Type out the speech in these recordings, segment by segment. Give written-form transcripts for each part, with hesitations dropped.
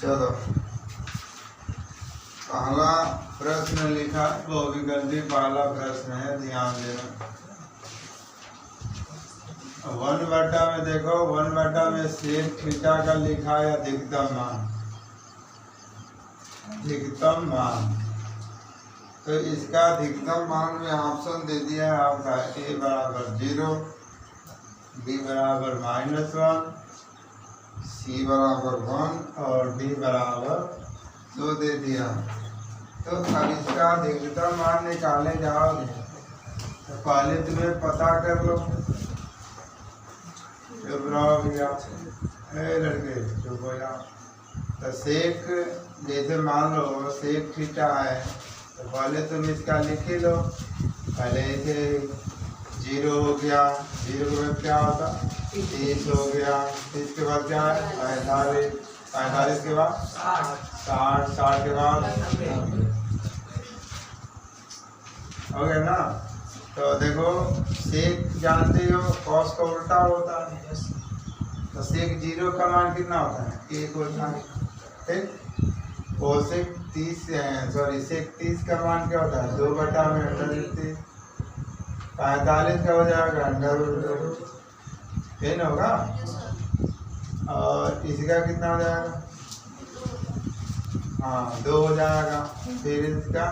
चलो पहला प्रश्न लिखा, बहुविकल्पी पहला प्रश्न है, ध्यान देना। 1/, में देखो 1/, में सेक थीटा का लिखा है अधिकतम मान, अधिकतम मान। तो इसका अधिकतम मान में ऑप्शन दे दिया है आपका a बराबर 0, b बराबर -1, c बराबर 1 और d बराबर 2 दे दिया। तो अब इसका अधिकतम मान निकाले जाओगे तो पहले तुम्हें पता कर लो। चुप रहो भैया, लड़के चुप हो जाओ। तो सेक जैसे मान लो सेक थीटा है, तो पहले तुम इसका लिख ही लो। पहले इसे 0 हो गया, 0 के बाद क्या होता 30 हो गया, 30 के बाद क्या है 45, 45 के बाद 60, 60 के बाद हो गया ना। तो देखो सेक जानते हो कॉस का उल्टा होता है, तो सेक 0 का मान कितना होता है 1 होता है, ठीक। कोसेक 30 सेक 30 का मान क्या होता है 2/, में √30, 45 का हो जाएगा √2, ठीक होगा। और इसका कितना हो जाएगा, हाँ 2 हो जाएगा। फिर इसका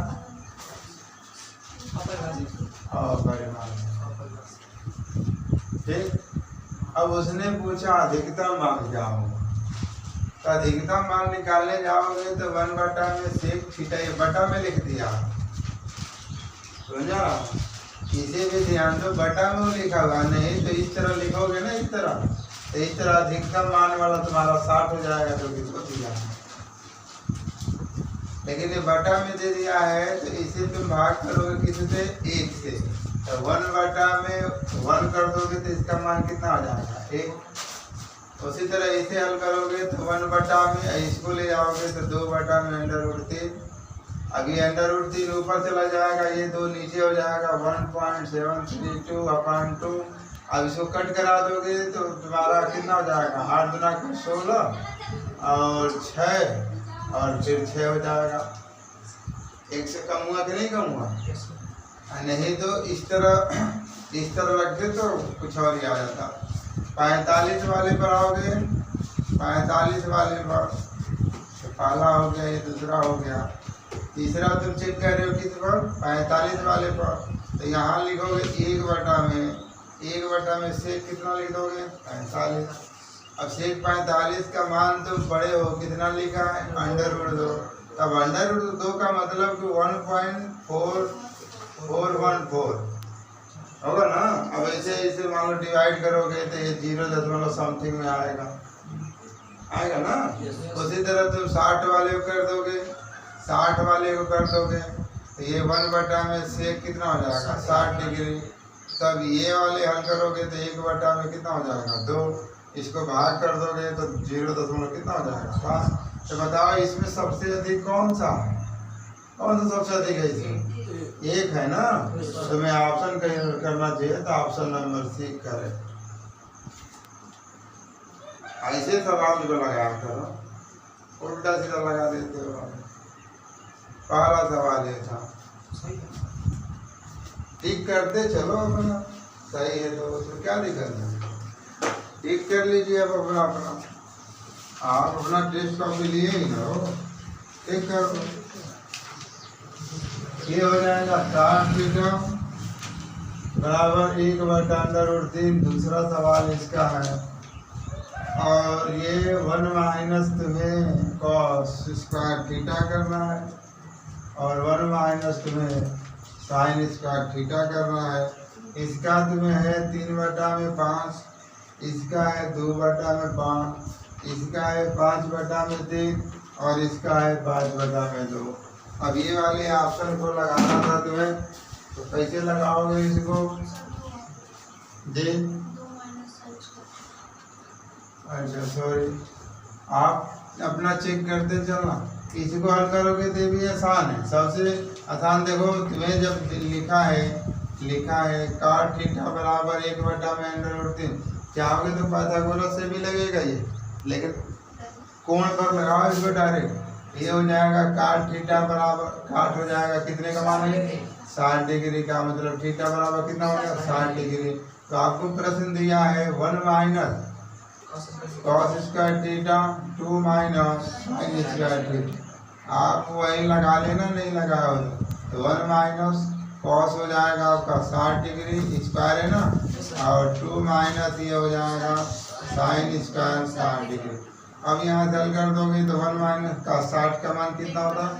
परिमाण, ठीक। अब उसने पूछा अधिकतम मान क्या होगा, तो अधिकतम मान निकालने जाओगे तो 1/, में सेक थीटा, ये बटा में लिख दिया, समझा। इसे भी ध्यान दो, बटा में लिखा हुआ, नहीं तो इस तरह लिखोगे ना, इस तरह, तो इस तरह अधिकतम मान वाला तुम्हारा 60 हो जाएगा, तो किसको दिया। लेकिन ये बटा में दे दिया है, तो इसे तुम भाग करोगे किससे 1 से, तो 1/, में 1 कर दोगे तो इसका मान कितना हो जाएगा 1। उसी तरह इसे हल करोगे तो 1/, में इसको ले जाओगे तो 2/, में √3। अभी √3 ऊपर चला जाएगा, ये 2 नीचे हो जाएगा 1.732/2। अब इसको कट करा दोगे तो तुम्हारा कितना हो जाएगा 8 दूना 16 और 6 और फिर 6 हो जाएगा। 1 से कम हुआ कि नहीं कम हुआ, नहीं तो इस तरह रख दे तो कुछ और ही आ जाता। 45 वाले पर आओगे, 45 वाले पर पहला हो गया, ये दूसरा हो गया, तीसरा तुम चेक कर रहे हो किस पर 45 वाले पर, तो यहाँ लिखोगे 1/, में 1/, में सेक कितना लिख दोगे 45। अब सेक 45 का मान तुम बड़े हो कितना लिखा है √2, तब √2 का मतलब कि 1.4414 होगा ना। अब ऐसे मान लो डिवाइड करोगे तो ये 0 समथिंग में आएगा ना। उसी तरह तुम 60 वाले को कर दोगे, 60 वाले को कर दोगे तो ये 1/, में सेक कितना हो जाएगा 60 डिग्री। तब ये वाले हल करोगे तो 1/, में कितना हो जाएगा 2, इसको भाग कर दोगे तो 0 कितना हो जाएगा 5। तो बताओ इसमें सबसे अधिक कौन सा है, कौन सा सबसे अधिक है इसमें 1 है ना। तो मैं ऑप्शन करना चाहिए, तो ऑप्शन नंबर C करें। ऐसे सवाल को लगा करो, उल्टा सीधा लगा देते हो। पहला सवाल ये था, टिक करते चलो अपना, सही है तो क्या दिक्कत है, टिक कर लीजिए। अब अपना आप अपना टेस्ट कॉपी लिए ही ना हो, टिक करो। ये हो जाएगा 60 थीटा बराबर 1/√3। दूसरा सवाल इसका है, और ये 1 तुम्हें cos² थीटा करना है, और 1 तुम्हें sin² थीटा करना है। इसका तुम्हें है 3/, में 5, इसका है 2/, में 5, इसका है 5/, में 3 और इसका है 5/, में 2। अब ये वाले ऑप्शन को लगाना था तुम्हें, तो कैसे लगाओगे इसको जी। अच्छा सॉरी, आप अपना चेक करते चलना। इसको हल करोगे तो भी आसान है, सबसे आसान। देखो तुम्हें जब लिखा है cos थीटा बराबर 1/, में √3, चाहोगे तो पाइथागोरस से भी लगेगा ये, लेकिन कोण पर लगाओ इसको डायरेक्ट, ये हो जाएगा cot थीटा बराबर, cot हो जाएगा कितने का मान है 60 डिग्री का, मतलब थीटा बराबर कितना हो गया 60 डिग्री। तो आपको प्रश्न दिया है 1 minus cos square theta 2 minus sin square theta. आप वही लगा लेना, नहीं लगाया तो 1 माइनस cos हो जाएगा आपका 60 डिग्री स्क्वायर है ना, और 2 माइनस ये हो जाएगा sin स्क्वायर 60 डिग्री। अब यहाँ हल कर दोगे तो 1 माइनस का 60 का मान कितना होता है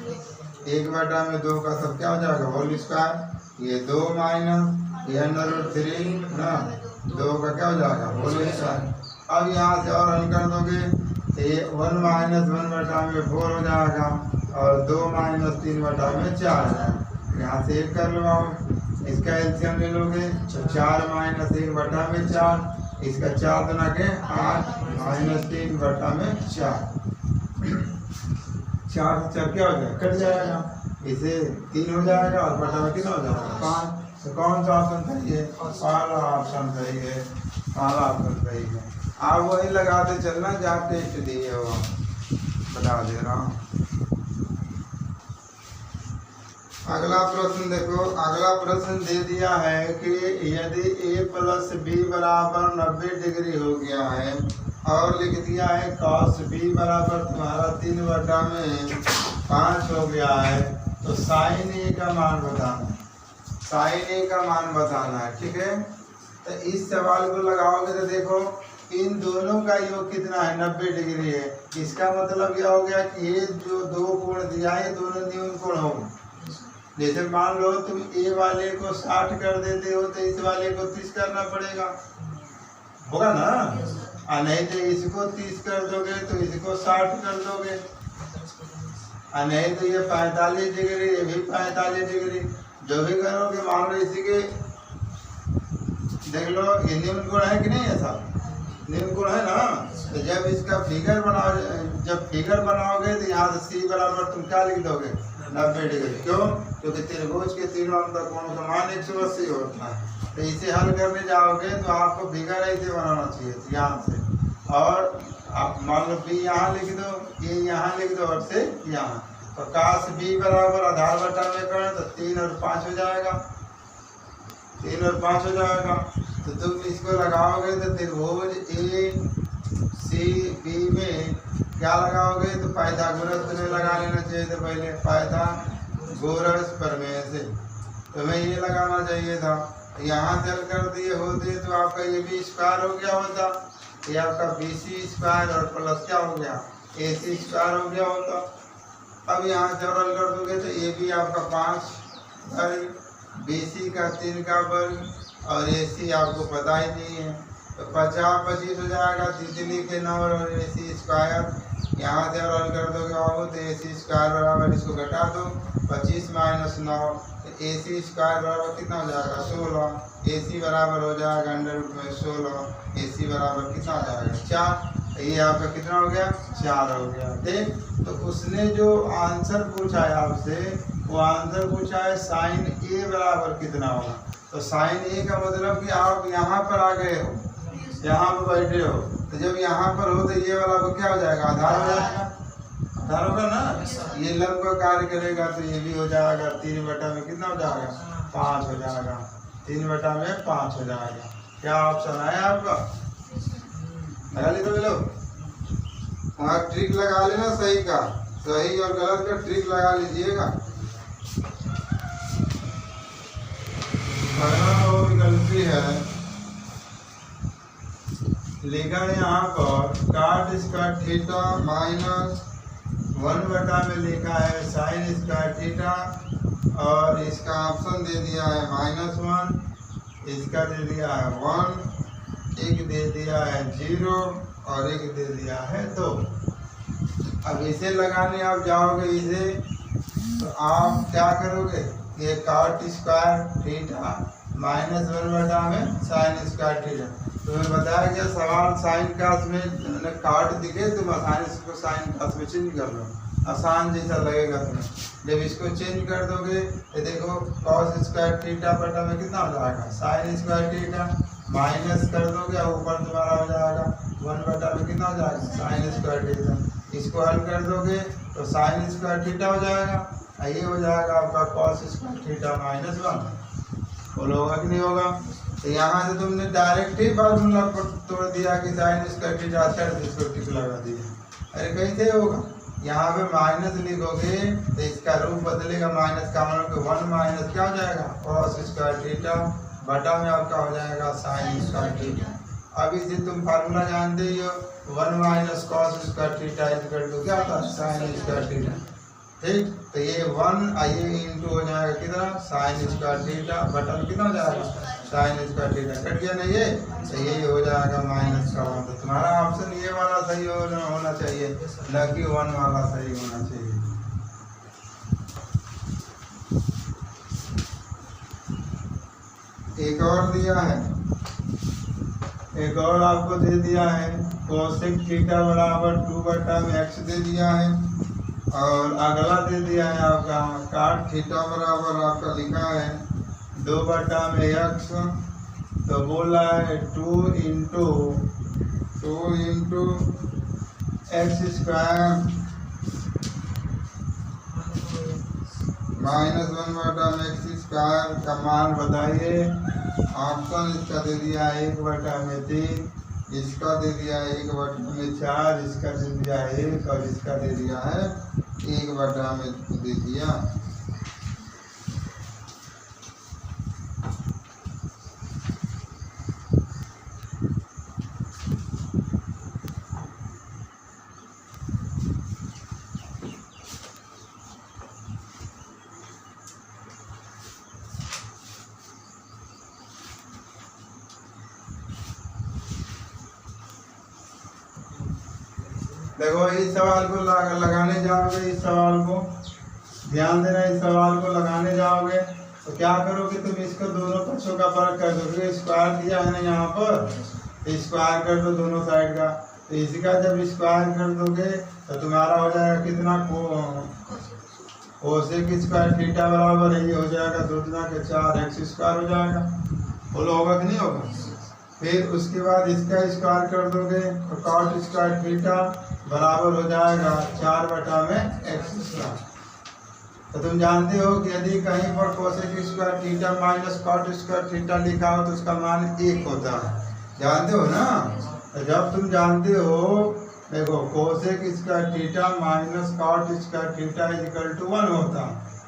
1/2 का सब क्या हो जाएगा होल स्क्वायर, ये 2 माइनस ये √3 ना 2 का क्या हो जाएगा होल स्क्वायर। अब यहाँ से और हल कर दोगे तो ये 1 माइनस 1/4 हो जाएगा, और 2 माइनस 3/4 हो जाएगा। यहाँ से 1 कर लो आप, इसका एलसीएम ले लोगे तो 4 माइनस 1/4, इसका 4 गुना के 8 माइनस 3/4, 4 से 4 क्या हो जाएगा कट जाएगा, इसे 3 हो जाएगा और बटा में कितना हो जाएगा 5। तो कौन सा ऑप्शन सही है, पहला ऑप्शन सही है, पहला ऑप्शन सही है। आप वही लगाते चलना जहाँ टेस्ट दिए हो, बता दे रहा हूँ। अगला प्रश्न देखो, अगला प्रश्न दे दिया है कि यदि a प्लस बी बराबर 90 डिग्री हो गया है, और लिख दिया है cos b बराबर तुम्हारा 3/5 हो गया है, तो sin a का मान बताना, sin a का मान बताना है, ठीक है। तो इस सवाल को लगाओगे तो देखो इन दोनों का योग कितना है 90 डिग्री है। इसका मतलब यह हो गया कि ये जो दो कोण दिया है दोनों न्यून कोण होंगे। जैसे मान लो तुम ए वाले को 60 कर देते हो तो इस वाले को 30 करना पड़ेगा, होगा ना, और नहीं तो इसको 30 कर दोगे तो इसको 60 कर दोगे, और नहीं तो ये 45 डिग्री ये भी 45 डिग्री, जो भी करोगे। मान लो इसी के देख लो ये न्यून कोण है कि नहीं, ऐसा न्यून कोण है ना। तो जब इसका फिगर बनाओ, जब फिगर बनाओगे तो यहाँ से सी बराबर तुम क्या लिख दोगे 90 डिग्री। क्यों? क्योंकि त्रिभुज के तीनों अंतःकोणों का मान 180 होता है। तो इसे हल करने जाओगे तो आपको फिगर ऐसे बनाना चाहिए यहाँ से, और आप मान लो बी यहाँ लिख दो, ये यहाँ लिख दो और से यहाँ। तो cos b बराबर आधार बटा में करें तो 3 और 5 हो जाएगा, 3 और 5 हो जाएगा। तो तुम इसको लगाओगे तो त्रिभुज ए सी बी में क्या लगाओगे तो पाइथागोरस तुम्हें लगा लेना चाहिए था पहले, पाइथागोरस प्रमेय से तुम्हें ये लगाना चाहिए था। यहाँ से हल कर दिए होते तो आपका ये भी स्क्वायर हो गया होता, ये आपका बी सी स्क्वायर और प्लस क्या हो गया ए सी स्क्वायर हो गया होता। अब यहाँ से हल कर दोगे तो ये भी आपका 5 वर्ग, बी सी का 3 का वर्ग, और ए सी आपको पता ही नहीं है तो 50-25 हो जाएगा, तितली के 9 और ए सी स्क्वायर। यहाँ से हल कर दोगे बाबू तो ए सी स्क्वायर बराबर इसको घटा दो, 25 माइनस 9 तो ए सी स्क्वायर बराबर कितना हो जाएगा 16, ए सी बराबर हो जाएगा √16, ए सी बराबर कितना हो जाएगा 4। ये आपका कितना हो गया 4 हो गया। देख तो उसने जो आंसर पूछा है आपसे, वो आंसर पूछा है साइन ए बराबर कितना होगा। तो साइन ए का मतलब कि आप यहाँ पर आ गए हो, यहाँ पर बैठे हो, तो जब यहाँ पर हो तो ये वाला को क्या हो जाएगा आधार हो जाएगा, आधार होगा ना। ये लंब का कार्य करेगा तो ये भी हो जाएगा 3 बटा में कितना हो जाएगा 5 हो जाएगा, 3 बटा में 5 हो जाएगा। क्या ऑप्शन आया आपका, लगा ली तो बोलो, वहाँ ट्रिक लगा लेना सही का, सही और गलत का ट्रिक लगा लीजिएगा। और गलती है लिखा है यहाँ पर cot स्क्वायर थीटा माइनस 1 बटा में लिखा है साइन स्क्वायर थीटा, और इसका ऑप्शन दे दिया है -1, इसका दे दिया है 1, एक दे दिया है 0 और एक दे दिया है 2। अब इसे लगाने आप जाओगे इसे तो आप क्या करोगे, ये cot स्क्वायर थीटा -1 बटा में साइन स्क्वायर थीटा। तुम्हें बताया गया सवाल साइन कास में काट दिखे तुम आसानी से इसको साइन कास में चेंज कर लो, आसान जैसा लगेगा तुम्हें। जब इसको चेंज कर दोगे तो देखो cos स्क्वायर थीटा बटा में कितना हो जाएगा साइन स्क्वायर थीटा, माइनस कर दोगे ऊपर तुम्हारा हो जाएगा 1 बटा में कितना हो जाएगा साइन स्क्वायर थीटा। इसको हल कर दोगे तो साइन स्क्वायर थीटा हो जाएगा, ये हो जाएगा आपका कॉस स्क्वायर थीटा -1। बोलो होगा कि नहीं होगा? तो यहाँ से तुमने डायरेक्ट ही फार्मूला तोड़ दिया कि साइन स्क्वायर थीटा आता है, इसको टिक लगा दिया। अरे कैसे होगा? यहाँ पे माइनस लिखोगे तो इसका रूप बदलेगा, माइनस का मतलब 1 माइनस क्या हो जाएगा कॉस स्क्वायर थीटा बटा में आपका हो जाएगा साइन स्क्वायर थीटा। अब इसे तुम फार्मूला जानते ही हो, 1 minus cos square theta equal to क्या होता है साइन स्क्वायर थीटा। ठीक, तो ये 1 ये इंटू हो जाएगा कितना साइन स्क्वायर थीटा बटा में कितना हो जाएगा साइन स्क्वायर थीटा। कट गया ना ये, तो ये हो जाएगा -1। तो तुम्हारा ऑप्शन ये वाला सही होना चाहिए, लकी 1 वाला सही होना चाहिए। एक और दिया है, एक और आपको दे दिया है कोसेक थीटा बराबर 2/x दे दिया है, और अगला दे दिया है आपका काट थीटा बराबर आपका लिखा है 2/x। तो बोला है 2 into x square -1/x square का मान बताइए। ऑप्शन इसका दे दिया है 1/3, इसका दे दिया है 1/4, इसका दे दिया है 1 और इसका दे दिया है 1/में दे दिया। देखो इस सवाल को लगाने जाओगे, इस सवाल को ध्यान देना, इस सवाल को लगाने जाओगे तो क्या करोगे तुम, इसको दोनों पक्षों का फर्क कर दोगे। स्क्वायर दिया है ना यहाँ पर, स्क्वायर कर दो दोनों साइड का, तो इसी का जब स्क्वायर कर दोगे तो तुम्हारा हो जाएगा कितना कोसेक स्क्वायर थीटा बराबर ये हो जाएगा 2 × 4x स्क्वायर हो जाएगा। बोलो होगा कि नहीं होगा? फिर उसके बाद इसका स्क्वायर कर दोगे तो कॉट स्क्वायर थीटा बराबर हो जाएगा 4/x स्क्वायर। तो तुम जानते हो कि यदि कहीं पर cosec square theta minus cot square theta लिखा हो तो उसका मान 1 होता है, जानते हो ना? तो जब तुम जानते हो, देखो cosec square theta minus cot square theta equal to 1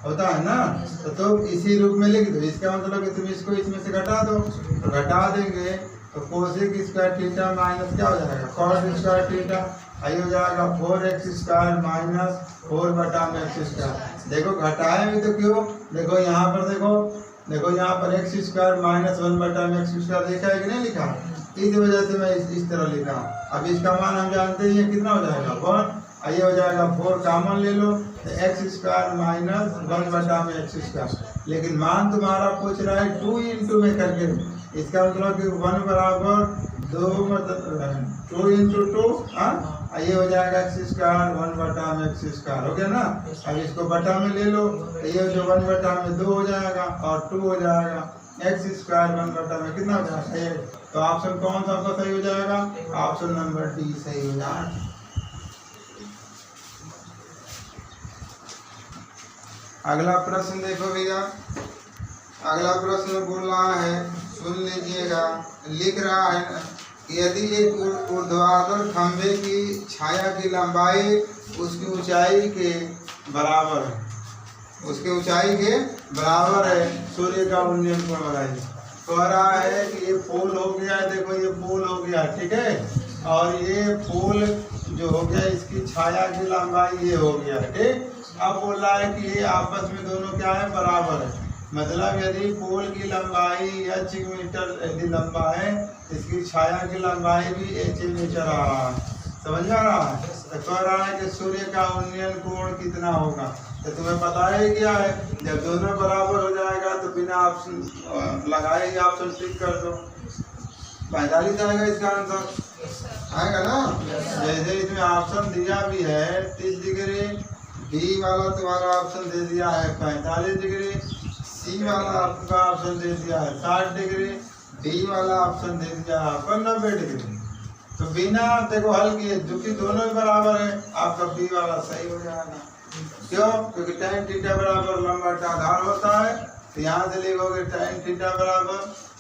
होता है ना, तो तुम इसी रूप में लिख दो। इसका मतलब कि तुम इसको इसमें से घटा दो, तो घटा देंगे तो कोसेक स्क्वायर थीटा माइनस क्या हो जाएगा कॉट स्क्वायर थीटा, आई हो जाएगा 4x square minus 4/x square. देखो घटाए भी तो क्यों, देखो यहाँ पर देखो यहाँ पर x square minus 1/x square लिखा है कि नहीं लिखा, इस वजह से मैं इस तरह लिखा। अब इसका मान हम जानते हैं कितना हो जाएगा 1, ये हो जाएगा 4 कॉमन ले लो तो x square minus 1/x square. लेकिन मान तुम्हारा पूछ रहा है 2 इंटू में करके, इसका मतलब कि 1 बराबर 2 मतलब 2 इंटू 2, ये हो जाएगा x स्क्वायर 1/x स्क्वायर हो गया ना। अब इसको बटा में ले लो तो ये जो 1/2 हो जाएगा और 2 हो जाएगा x स्क्वायर 1/में कितना हो जाएगा। तो ऑप्शन कौन सा आपका सही हो जाएगा? ऑप्शन नंबर डी सही हो जाएगा। अगला प्रश्न देखो भैया, अगला प्रश्न बोल रहा है, सुन लीजिएगा। लिख रहा है कि यदि एक ऊर्ध्वाधर खंभे की छाया की लंबाई उसकी ऊंचाई के बराबर है, उसके ऊंचाई के बराबर है, सूर्य का उन्नयन कोण लगाइए। कह रहा है कि ये पोल हो गया है, देखो ये पोल हो गया, ठीक है, और ये पोल जो हो गया इसकी छाया की लंबाई ये हो गया, ठीक। अब बोल रहा है कि ये आपस में दोनों क्या है बराबर है, मतलब यदि पोल की लंबाई h मीटर यदि लंबा है, इसकी छाया की लंबाई भी h मीटर आ रहा है, समझ आ रहा है। तो कह रहा है कि सूर्य का उन्नयन कोण कितना होगा। तो तुम्हें पता है क्या है, जब दोनों बराबर हो जाएगा तो बिना ऑप्शन लगाए ही ऑप्शन टिक कर दो, 45 आएगा इसका आंसर, आएगा ना। जैसे इसमें ऑप्शन दिया भी है 30 डिग्री, बी वाला तुम्हारा ऑप्शन दे दिया है 45 डिग्री, सी वाला आपका ऑप्शन दे दिया है 60 डिग्री, डी वाला ऑप्शन दे दिया है आपका 90 डिग्री। तो बिना देखो हल किए चूंकि दोनों ही बराबर है, आपका बी वाला सही हो जाएगा। क्यों? क्योंकि tan थीटा बराबर लंबवत का आधार होता है। तो यहाँ से लिखोगे tan थीटा बराबर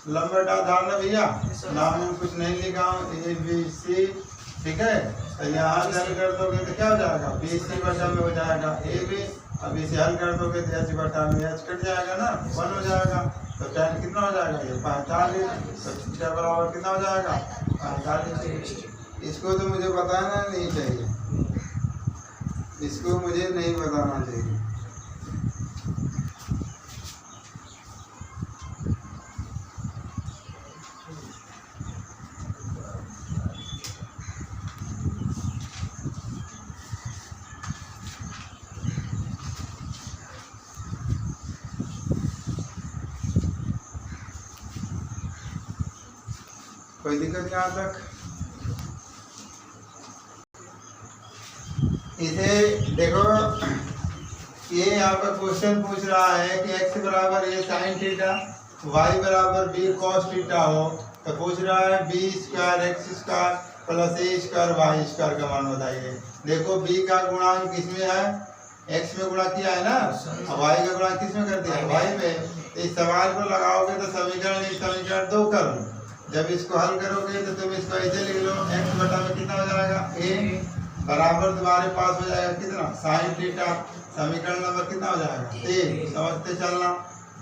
लंबवत आधार ना भैया, नाम में कुछ नहीं लिखा हूँ, ए बी सी, ठीक है। तो यहाँ से हल कर दोगे तो क्या हो जाएगा, बी सी बटा में हो जाएगा ए बी, अब इसे हल कर दोगे तो एच बटा में एच कट जाएगा ना, 1 हो जाएगा। तो tan कितना हो जाएगा, ये 45। तो थीटा बराबर कितना हो जाएगा, 45। इसको तो मुझे बताना नहीं चाहिए, इसको मुझे नहीं बताना चाहिए। कोई दिक्कत यहाँ तक? इसे देखो, ये आपका क्वेश्चन पूछ रहा है कि x बराबर ए साइन थीटा, y बराबर बी कॉस थीटा हो, तो पूछ रहा है b square x square plus a square Y square का मान बताइए। देखो b का गुणांक किसमें है, x में गुणा किया है ना, और y का गुणांक किसमें कर दिया, y में। इस सवाल को लगाओगे तो समीकरण 2 कर लो। जब इसको हल करोगे तो तुम इसको ऐसे लिख लो, x बटा में कितना हो जाएगा, a बराबर तुम्हारे पास हो जाएगा कितना, साइन थीटा। समीकरण नंबर कितना हो जाएगा, 3। समझते चलना।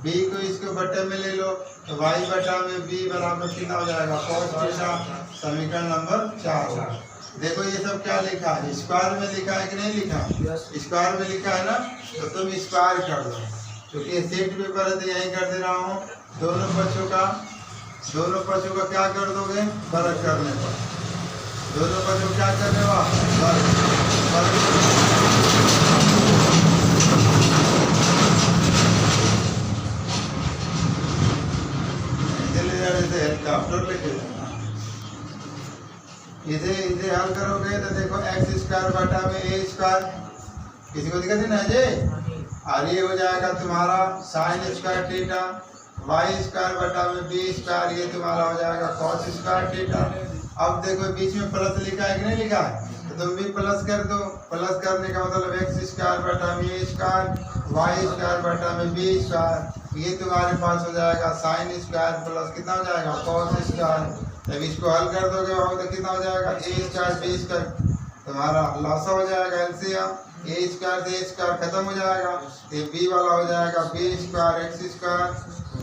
b को इसको बटे में ले लो तो y बटा में b बराबर कितना हो जाएगा, cos थीटा। समीकरण नंबर 4। देखो ये सब क्या लिखा है, स्क्वायर में लिखा है कि नहीं लिखा, स्क्वायर में लिखा है ना, तो तुम स्क्वायर कर दो। क्योंकि ये सेट पेपर है तो यही कर दे रहा हूँ। दोनों पक्षों का क्या कर दोगे, वर्ग करने पर। दोनों पक्षों क्या करने वाला, हेलीकॉप्टर लेके इसे हल करोगे तो देखो एक्स स्क्वायर बटा में ए स्क्वायर, किसी को दिक्कत नहीं जी। और ये हो जाएगा तुम्हारा sine square theta, Y square बटा में बी स्क्वायर, ये तुम्हारा हो जाएगा कॉस स्क्वायर थीटा। अब देखो बीच में प्लस लिखा है कि नहीं लिखा है, तो तुम भी प्लस कर दो। प्लस करने का मतलब एक्स स्क्वायर बटा में ए स्क्वायर, वाई स्क्वायर बटा में बी स्क्वायर, ये तुम्हारे पास हो जाएगा साइन स्क्वायर प्लस कितना हो जाएगा, कॉस स्क्वायर। जब इसको हल कर दोगे तो कितना हो जाएगा, ए स्क्वायर बी स्क्वायर, तुम्हारा लॉसा हो जाएगा एलसीएम। ए स्क्वायर से ए स्क्वायर खत्म हो जाएगा, ये बी वाला हो जाएगा B square x square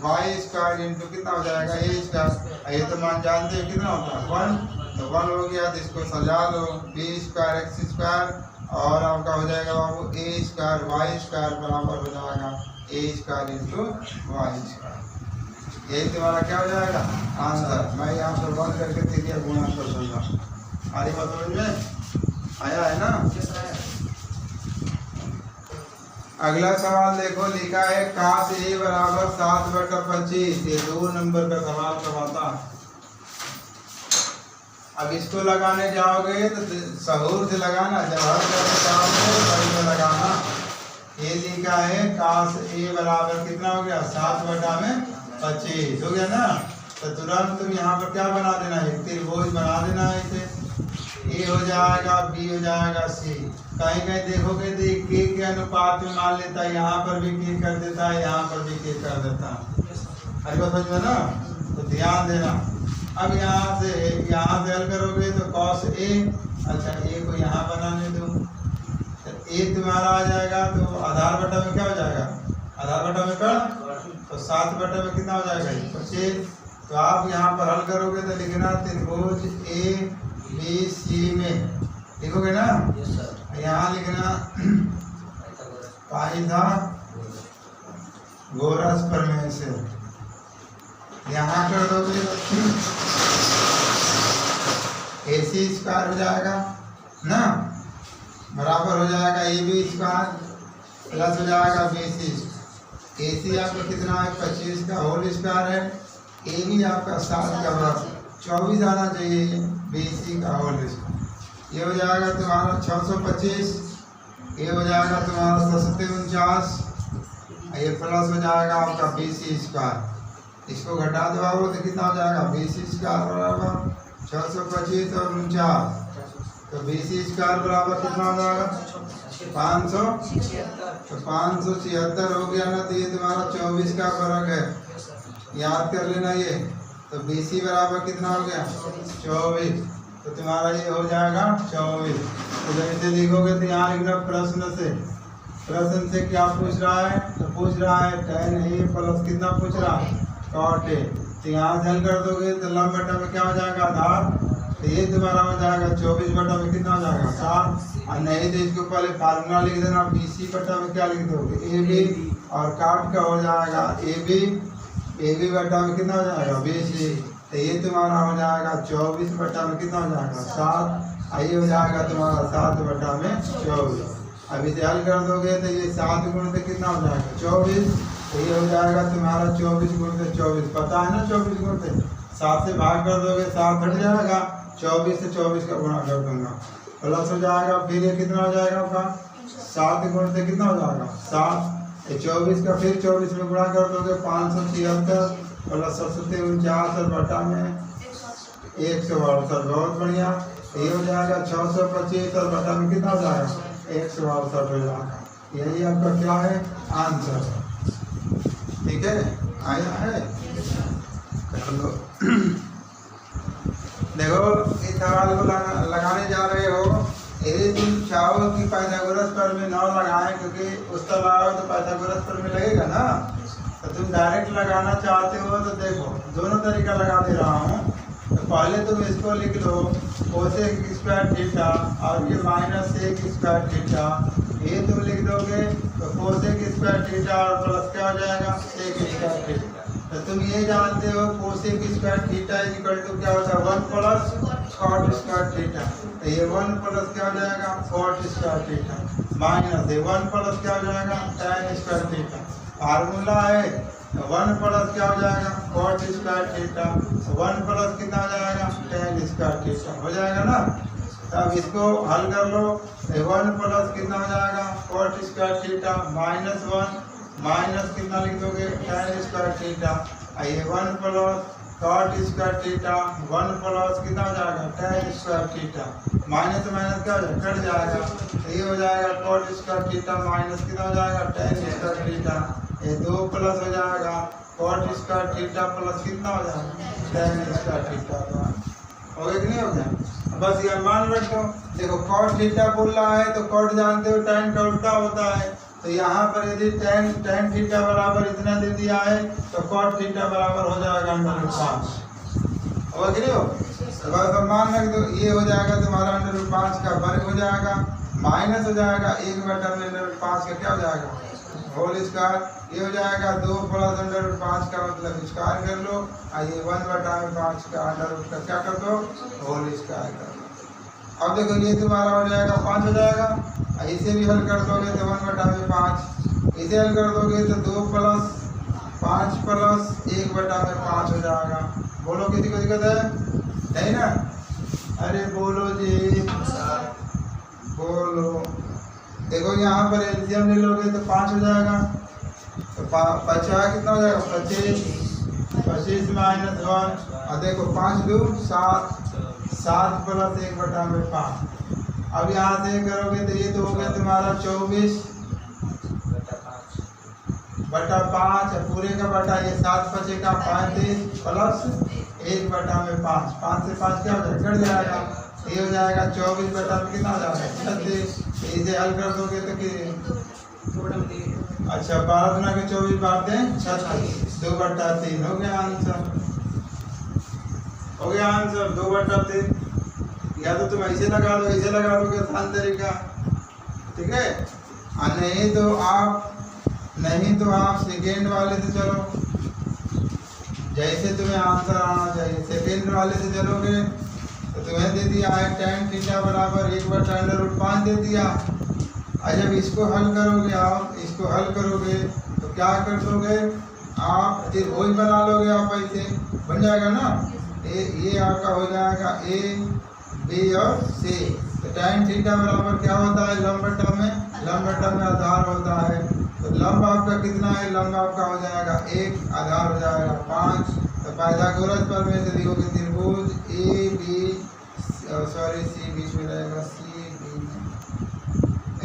Y square into कितना हो जाएगा, ए स्क्वायर। ये तो मान जानते हैं कितना होता है, 1। तो 1 हो गया, तो इसको सजा दो, बी स्क्वायर एक्स स्क्वायर और आपका हो जाएगा बाबू ए स्क्वायर वाई स्क्वायर बराबर हो जाएगा ए स्क्वायर इंटू वाई स्क्वायर। यही तुम्हारा क्या हो जाएगा आंसर। मैं यहाँ पर बंद करके तेरिया गुणा कर दूंगा। आगे बात समझ में आया है ना। अगला सवाल देखो, लिखा है cos a बराबर 7/25। ये 2 नंबर का सवाल करवाता है। अब इसको लगाने जाओगे तो सहूर से लगाना, जब हल करने जाओगे सही में लगाना। ये लिखा है cos a बराबर कितना हो गया, 7/25 हो गया ना। तो तुरंत तुम यहाँ पर क्या बना देना है, त्रिभुज बना देना है। इसे ए हो जाएगा, बी हो जाएगा, सी। कहीं कहीं देखोगे तो के अनुपात में मान लेता है, यहाँ पर भी के कर देता है, यहाँ पर भी के कर देता है। हर बात समझ में ना, तो ध्यान देना। अब यहाँ से हल करोगे तो cos a, अच्छा a को यहाँ बनाने दो, तो a तुम्हारा आ जाएगा, तो आधार बटा में क्या हो जाएगा, आधार बटा में कर, तो 7 में कितना हो जाएगा, 25। तो आप यहाँ पर हल करोगे तो लिखना त्रिभुज ए बी सी में लिखोगे ना, यहाँ लिखना पाइथागोरस प्रमेय से। यहाँ कर दोगे ए सी स्क्वायर हो जाएगा ना, बराबर हो जाएगा ए बी स्क्वायर प्लस हो जाएगा बी सी। ए सी आपका कितना है, 25 का होल स्क्वायर है, ए बी आपका 7 का बराबर 24 आना चाहिए, बी सी का होल स्क्वायर। ये हो जाएगा तुम्हारा 625, ये हो जाएगा तुम्हारा 749, ये प्लस हो जाएगा आपका बी सी स्क्वायर। इसको घटा दो तो कितना हो जाएगा, बी सी स्क्वायर बराबर 625 और 49, तो BC स्क्वायर बराबर कितना हो जाएगा 500, तो 576 हो गया ना। तो ये तुम्हारा 24 का फर्क है, याद कर लेना ये। तो BC बराबर कितना हो गया 24, तो तुम्हारा ये हो जाएगा 24। तो जब इसे लिखोगे तो यहाँ लिखना प्रश्न से क्या पूछ रहा है, तो पूछ रहा है tan A प्लस कितना पूछ रहा है cot A। तो यहाँ से हल कर दोगे तो लंब बटा में क्या हो जाएगा आधार, तो ये तुम्हारा हो जाएगा 24 बटा में कितना हो जाएगा 7। और नहीं तो इसको पहले फार्मूला लिख देना, BC बटा में क्या लिख दोगे AB, और काट का हो जाएगा AB बटा में कितना हो जाएगा BC। तो ये तुम्हारा हो जाएगा 24 बटा में कितना हो जाएगा 7, और ये हो जाएगा तुम्हारा 7 बटा में 24। अब इसे हल कर दोगे तो ये 7 गुण से कितना हो जाएगा 24, तो ये हो जाएगा तुम्हारा 24 गुण से 24, पता है ना 24 गुण से 7 से भाग कर दोगे 7 हट जाएगा, 24 से 24 का गुणा कर दूंगा, प्लस हो जाएगा। फिर ये कितना हो जाएगा आपका 7 गुण से कितना हो जाएगा 7, 24 का फिर 24 में गुणा कर दोगे 576 प्लस 49 और बटा में 168, बहुत बढ़िया। ये हो जाएगा 625 और बटा में कितना हो जाएगा 168 हो जाएगा। यही आपका क्या है आंसर, ठीक है आया है, कर लो। देखो इस सवाल को लगाने जा रहे हो, यदि तुम चाहो कि पाइथागोरस प्रमेय न लगाएं, क्योंकि उस तरह लगाओ तो पाइथागोरस प्रमेय लगेगा ना, तो तुम डायरेक्ट लगाना चाहते हो तो देखो दोनों तरीका लगा दे रहा हूँ। तो पहले तुम इसको लिख लो कोसेक स्क्वायर थीटा और ये -1 स्क्वायर थीटा, ये तुम लिख दोगे तो कोसेक स्क्वायर थीटा और प्लस क्या हो जाएगा सेक स्क्वायर थीटा। तो तुम ये जानते हो cosec square theta equal to क्या होता है 1 प्लस कॉट स्क्वायर थीटा। तो ये 1 प्लस क्या हो जाएगा कॉट स्क्वायर थीटा माइनस ये 1 प्लस क्या हो जाएगा tan स्क्वायर थीटा। फार्मूला है 1 प्लस क्या हो जाएगा कॉट स्क्वायर थीटा, 1 प्लस कितना हो जाएगा tan स्क्वायर थीटा हो जाएगा ना। तब इसको हल कर लो, 1 प्लस कितना हो जाएगा कॉट स्क्वायर थीटा -1 माइनस कितना लिख दोगे tan स्क्वायर थीटा, ये 1 plus cot square theta 1 plus कितना हो जाएगा tan square theta, minus minus क्या हो जाएगा कट जाएगा, तो ये हो जाएगा कॉट स्क्वायर थीटा माइनस कितना हो जाएगा tan स्क्वायर थीटा, ये 2 प्लस हो जाएगा कॉट स्क्वायर थीटा प्लस कितना हो जाएगा tan स्क्वायर थीटा। हो गया कि नहीं हो गया, बस ये मान रख दो। देखो कॉट थीटा बोल रहा है तो कॉट जानते हो tan का उल्टा होता है, तो यहाँ पर यदि tan थीटा बराबर इतना दे दिया है तो cot थीटा बराबर हो जाएगा √5, होगा कि नहीं हो। तो बस मान रख दो, ये हो जाएगा तुम्हारा √5 का वर्ग हो जाएगा, माइनस हो जाएगा 1 बटा में √5 का क्या हो जाएगा होल स्क्वायर, ये हो जाएगा 2 प्लस √5 का मतलब स्क्वायर कर लो, और ये 1 बटा में 5 का √ का क्या कर दो होल स्क्वायर कर लो। अब देखो ये तुम्हारा हो जाएगा 5 हो जाएगा, इसे भी हल कर दोगे तो 1 बटा में 5, इसे हल कर दोगे तो 2 प्लस 5 प्लस 1 बटा में 5 हो जाएगा। बोलो किसी को दिक्कत है नहीं ना, अरे बोलो जी बोलो। देखो यहाँ पर एलसीएम ले लोगे तो 5 हो जाएगा, तो 50 कितना हो जाएगा 25 माइनस 1, और देखो 5 2 7 7 प्लस 1 बटा में 5। अब यहाँ से करोगे तो ये तो हो गया तुम्हारा 24 बटा 5, पूरे का बटा ये 7 5 का 35 प्लस 1 बटा में 5, 5 से 5 क्या हो जाएगा कट जाएगा, ये हो जाएगा 24 बटा में कितना हो जाएगा 36। इसे हल कर दोगे तो कि अच्छा 12 गुना के 24 बातें 36, 2 बटा 3 हो गया आंसर, हो गया आंसर 2 बटा 3। या तो तुम ऐसे लगा दो, ऐसे लगा दोगे आसान तरीका, ठीक है। और नहीं तो आप सेकेंड वाले से चलो, जैसे तुम्हें आंसर आना चाहिए। सेकेंड वाले से चलोगे तो तुम्हें दे दिया है tan थीटा बराबर 1 बटा √5 दे दिया। और जब इसको हल करोगे, आप इसको हल करोगे तो क्या कर दोगे आप, फिर वही बना लोगे आप, ऐसे बन जाएगा ना। ये आपका हो जाएगा A B और C। तो tan थीटा बराबर क्या होता है लंब बटा में आधार होता है। तो लंब आपका कितना है, लंब आपका हो जाएगा 1, आधार हो जाएगा 5, तो पाइथागोरस प्रमेय से लिखोगे त्रिभुज ए बी सी बीच में रहेगा सी बी।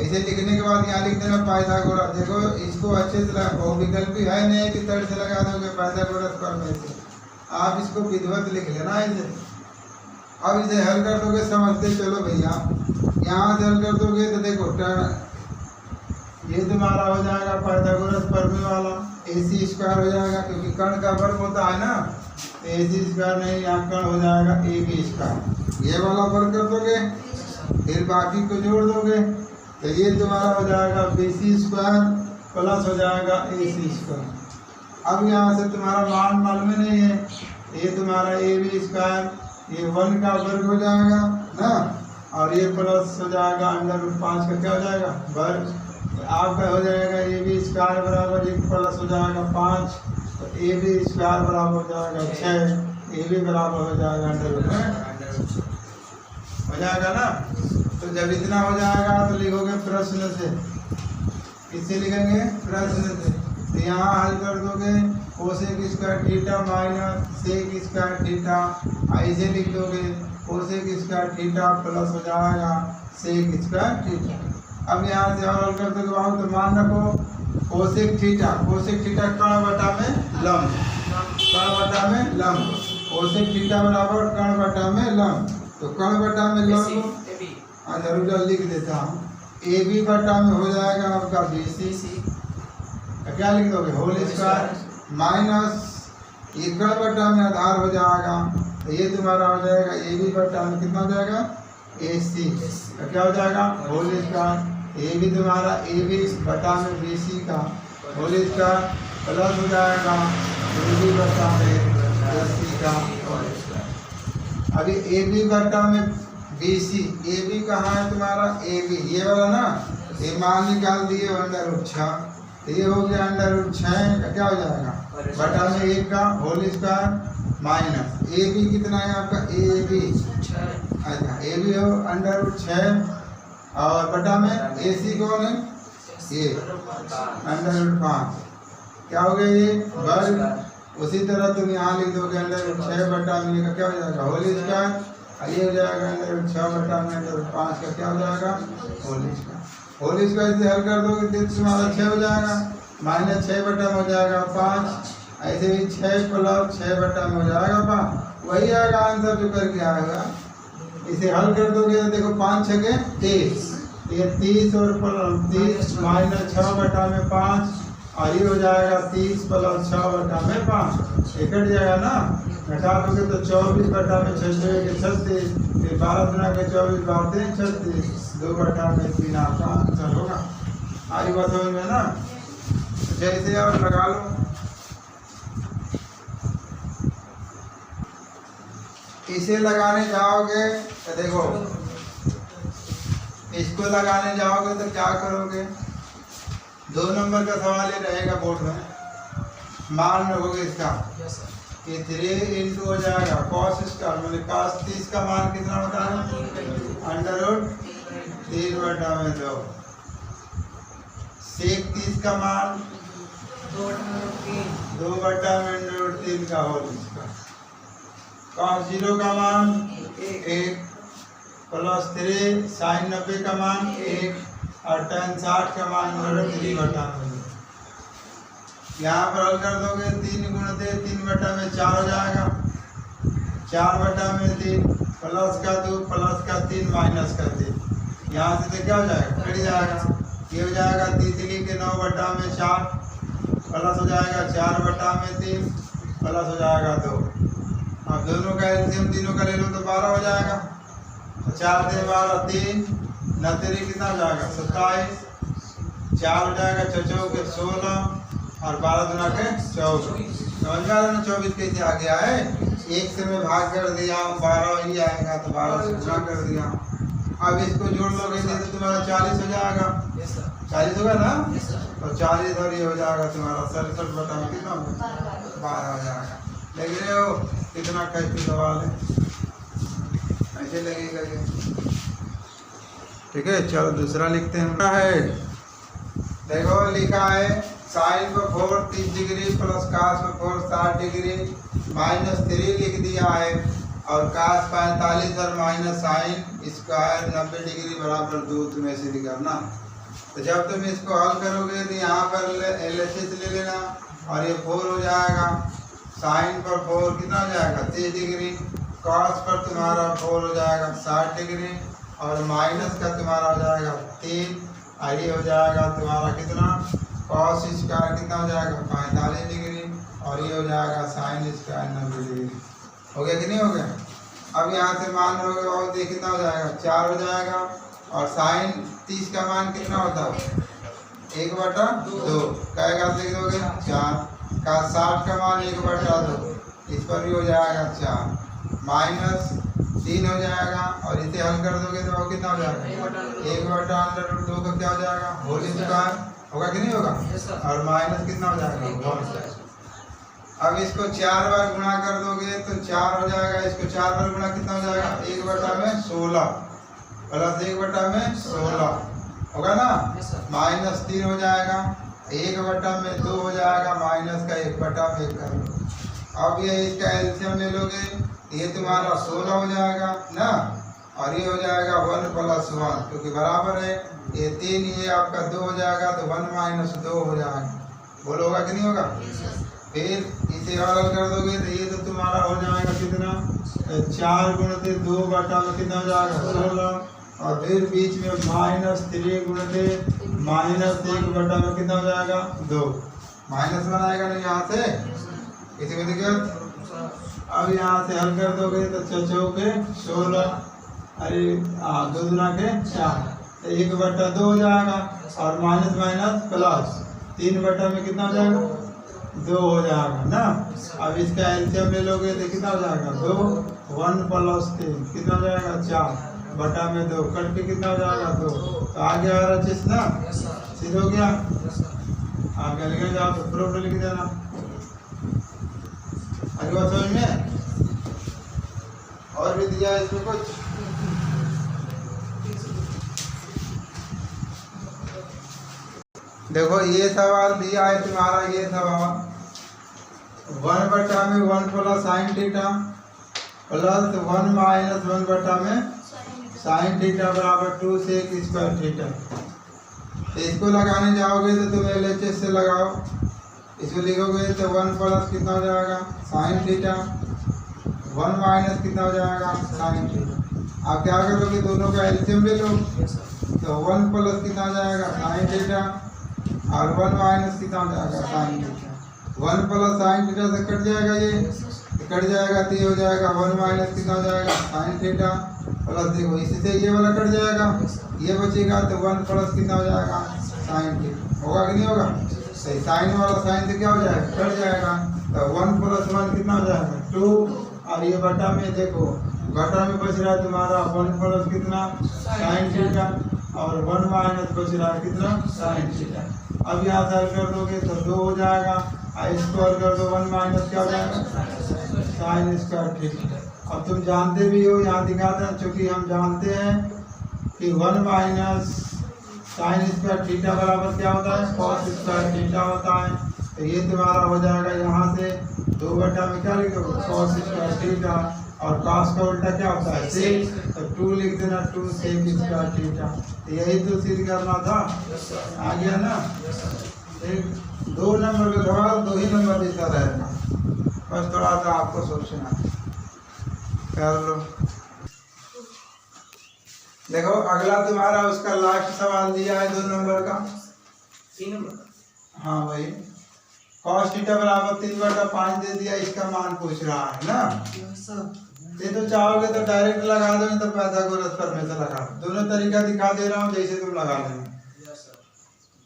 ऐसे लिखने के बाद यहाँ लिख देना पाइथागोरस। देखो इसको अच्छे से लगा, बहुविकल्पी है नहीं कि तर्क से लगा दोगे पाइथागोरस प्रमेय से। आप इसको विधिवत लिख लेना ऐसे। अब इसे हल कर दोगे, समझते चलो भैया। यहाँ से हल कर दोगे तो देखो ये तुम्हारा हो जाएगा पाइथागोरस प्रमेय वाला AC स्क्वायर हो जाएगा, क्योंकि कर्ण का वर्ग होता है ना, तो AC स्क्वायर नहीं, यहाँ कर्ण हो जाएगा AB स्क्वायर। ये वाला वर्ग कर दोगे, फिर बाकी को जोड़ दोगे तो ये तुम्हारा हो जाएगा BC स्क्वायर प्लस हो जाएगा AC स्क्वायर। अब यहाँ से तुम्हारा मान मालूम नहीं है, ये तुम्हारा AB स्क्वायर, ये 1 का वर्ग हो जाएगा ना, और ये प्लस हो जाएगा √5 का क्या हो जाएगा वर्ग। तो आपका हो जाएगा AB स्क्वायर बराबर 1 प्लस हो जाएगा 5, तो AB स्क्वायर बराबर हो जाएगा 6, AB बराबर हो जाएगा √, हो जाएगा ना। तो जब इतना हो जाएगा तो लिखोगे प्रश्न से। किससे लिखेंगे? प्रश्न से। तो यहाँ हल कर दोगे cosec square theta minus sec square theta, ऐसे लिख दोगे कोसेक स्क्वायर थीटा प्लस हो जाएगा सेक स्क्वायर थीटा। अब यहाँ से और हल कर दोगे बाबू, तो मान रखो कोसेक थीटा कर्ण बटा में लंब, कर्ण बटा में लंब, कोसेक थीटा बराबर कर्ण बटा में लंब। तो कर्ण बटा में लंब जरूर लिख देता हूँ, AB बटा में हो जाएगा आपका BC, क्या लिख दोगे होल स्क्वायर माइनस ये कर्ण बटा में आधार हो जाएगा, तो ये तुम्हारा हो जाएगा AB बटा में कितना हो जाएगा AC, क्या हो जाएगा होल स्क्वायर। ये भी तुम्हारा AB बटा में BC का होल स्क्वायर प्लस हो जाएगा AB बटा में BC का होल स्क्वायर। अभी AB बटा में BC, AB कहाँ है तुम्हारा AB, ये वाला ना, ये मान निकाल दिए √6, तो ये हो गया √6 का क्या हो जाएगा बटा में 1 का होल स्क्वायर माइनस AB कितना है आपका AB, अच्छा AB हो √6 और बटा में AC कौन है ये √5, क्या हो गया ये वर्ग। उसी तरह तुम यहाँ लिख दोगे √6 बटा में का क्या हो जाएगा होल स्क्वायर, ये हो जाएगा √6 बटा में √5 का क्या हो जाएगा होल स्क्वायर। होल स्क्वायर से हल कर दोगे तो तुम्हारा 6 हो जाएगा, माइनस 6 बटा में हो जाएगा 5, ऐसे ही 6 प्लस 6 बटा में हो जाएगा 5, वही आएगा आंसर जो करके आएगा। इसे हल कर दोगे तो देखो 5 6 के 30, ये 30 और 30 माइनस 6 बटा में 5, और ये हो जाएगा 30 प्लस 6 बटा में 5, ये कट जाएगा ना, घटा दोगे तो 24 बटा में 6 के 36, फिर 12 गुना के 24 12 36, 2 बटा में 3 आपका आंसर होगा। आई बात समझ में ना, जैसे और लगा लो। इसे लगाने जाओगे तो देखो, इसको लगाने जाओगे तो क्या करोगे, 2 नंबर का सवाल ये रहेगा बोर्ड में। मान रखोगे इसका कि 3 हो जाएगा cos स्क्वायर, मतलब cos 30 का मान कितना होता है √3 बटा में 2, sec 30 का मान 2 बटा में √3 का होल स्क्वायर, cos 0 का मान 1 प्लस 3 sin 90 का मान 1 और tan 60 का मान √3 बटा में 2। यहाँ पर हल कर दोगे 3 गुणित 3 बटा में 4 हो जाएगा, 4 बटा में 3 प्लस का 2 प्लस का 3 माइनस का 3, यहाँ से तो क्या हो जाएगा कट जाएगा, ये हो जाएगा 3 के 9 बटा में 4 प्लस हो जाएगा 4 बटा में 3 प्लस हो जाएगा 2। अब दोनों का एलसीएम तीनों का ले लो तो 12 हो जाएगा, 4 से 12 3 न 3 कितना हो जाएगा 27, 4 हो जाएगा 6 के 16 और 12 गुना के 24, समझ में आ रहा ना 24 कैसे आ गया है, 1 से मैं भाग कर दिया, 12 ही आएगा तो 12 से गुना कर दिया। अब इसको जोड़ लोगे तो तुम्हारा 40 हो जाएगा, 40 होगा ना, तो 40 और ये हो जाएगा तुम्हारा 67 बटा में कितना 12 हो जाएगा। देख रहे हो कितना कैसे सवाल है, ऐसे लगेगा ये। ठीक है, चलो दूसरा लिखते हैं। देखो लिखा है साइन पर 4 30 डिग्री प्लस कास पर 4 60 डिग्री -3 लिख दिया है और कास 45 और माइनस साइन स्क्वायर 90 डिग्री बराबर 2 तुम्हें सिद्ध करना। तो जब तुम इसको हल करोगे तो यहाँ पर LHS ले लेना और ये 4 हो जाएगा। साइन पर 4 कितना हो जाएगा 30 डिग्री, कॉस पर तुम्हारा 4 हो जाएगा 60 डिग्री और माइनस का तुम्हारा हो जाएगा 3 और ये हो जाएगा तुम्हारा कितना कॉस स्क्वायर कितना हो जाएगा 45 डिग्री और ये हो जाएगा साइन स्क्वायर 90 डिग्री। हो गया कि नहीं हो गया? अब यहाँ से मान लोगे और ये कितना हो जाएगा 4 हो जाएगा और साइन 30 का मान कितना होता है 1/2 क्या लिख दोगे 4 का 60 का मान 1/2 इस पर भी हो जाएगा 4 माइनस 3 हो जाएगा और इसे हल कर दोगे तो वो कितना हो जाएगा 1/2 का क्या हो जाएगा होल स्क्वायर होगा कि नहीं होगा और माइनस कितना हो जाएगा 1। अब इसको 4 बार गुणा कर दोगे तो 4 हो जाएगा, इसको 4 बार गुणा कितना हो जाएगा 1/16 प्लस 1/16 होगा ना -3 हो जाएगा 1/2 हो जाएगा माइनस का 1/1 कर लो। अब ये इसका एलसीएम ले लोगे ये तुम्हारा 16 हो जाएगा ना और ये हो जाएगा 1 + 1 क्योंकि बराबर है ये 3 ये आपका 2 हो जाएगा तो 1 - 2 हो जाएगा। बोलो होगा कि नहीं होगा? फिर इसे और हल कर दोगे तो ये तो तुम्हारा हो जाएगा कितना 4 × 2 बटा में कितना हो जाएगा 16 और फिर बीच में -3 × -1 में कितना हो जाएगा 2 माइनस बनाएगा नहीं यहाँ से किसी को दिक्कत। अब यहाँ से हल कर दोगे तो 16 अरे 2 दूना के 4 1/2 हो जाएगा और माइनस माइनस प्लस 3 में कितना हो जाएगा 2 हो जाएगा ना। अब इसका एलसीएम ले लोगे तो कितना हो जाएगा 2 1 + 3 कितना हो जाएगा 4 बटा में 2 कट के कितना हो जाएगा 2 तो आगे आ रहा चीज ना सिद्ध हो गया। आगे लिखे जाओ तो प्रूफ लिख देना आगे बात समझ में और भी दिया इसमें कुछ देखो ये सवाल दिया है तुम्हारा ये सवाल 1/1 + sin theta plus 1 - 1/1 sin theta बराबर 2 sec स्क्वायर थीटा। तो इसको लगाने जाओगे तो तुम LHS से लगाओ इसको लिखोगे तो 1 प्लस कितना हो जाएगा sin थीटा 1 माइनस कितना हो जाएगा sin थीटा। आप क्या करोगे दोनों का एलसीएम ले लो तो 1 प्लस कितना हो जाएगा sin थीटा और 1 माइनस कितना हो जाएगा sin theta. 1 plus sin theta से कट जाएगा ये कट जाएगा तो ये हो जाएगा 1 माइनस कितना हो जाएगा sin थीटा प्लस देखो इससे ये वाला कट जाएगा ये बचेगा तो 1 प्लस कितना हो जाएगा sin थीटा। होगा कि नहीं होगा? सही साइन वाला साइन से क्या हो जाएगा कट जाएगा तो 1 + 1 कितना हो जाएगा 2 और ये बटा में देखो बटा में बच रहा है तुम्हारा 1 प्लस कितना sin थीटा और 1 माइनस बच रहा है कितना sin थीटा। अब यहाँ से हल कर दोगे तो 2 हो जाएगा इसको हल कर दो 1 माइनस क्या हो जाएगा sin स्क्वायर थीटा। अब तुम जानते भी हो यहाँ दिखाते हैं चूँकि हम जानते हैं कि 1 माइनस sin स्क्वायर थीटा बराबर क्या होता है cos स्क्वायर थीटा होता है। तो ये तुम्हारा हो जाएगा यहाँ से 2 बटा में क्या लिख दोगे cos स्क्वायर थीटा और cos का उल्टा क्या होता है sec तो 2 लिख देना 2 sec स्क्वायर थीटा। तो यही तो सिद्ध करना था आ गया ना। एक 2 नंबर का सवाल 2 ही नंबर देता रहेगा बस थोड़ा सा आपको सोचना कर लो। देखो अगला तुम्हारा उसका लास्ट सवाल दिया है 2 नंबर का 3 नंबर हाँ भाई cos थीटा बराबर 3/5 दे दिया इसका मान पूछ रहा है ना। ये तो चाहोगे तो डायरेक्ट लगा दो नहीं तो पाइथागोरस प्रमेय से लगा दो। दोनों तरीका दिखा दे रहा हूँ जैसे तुम लगा लेना।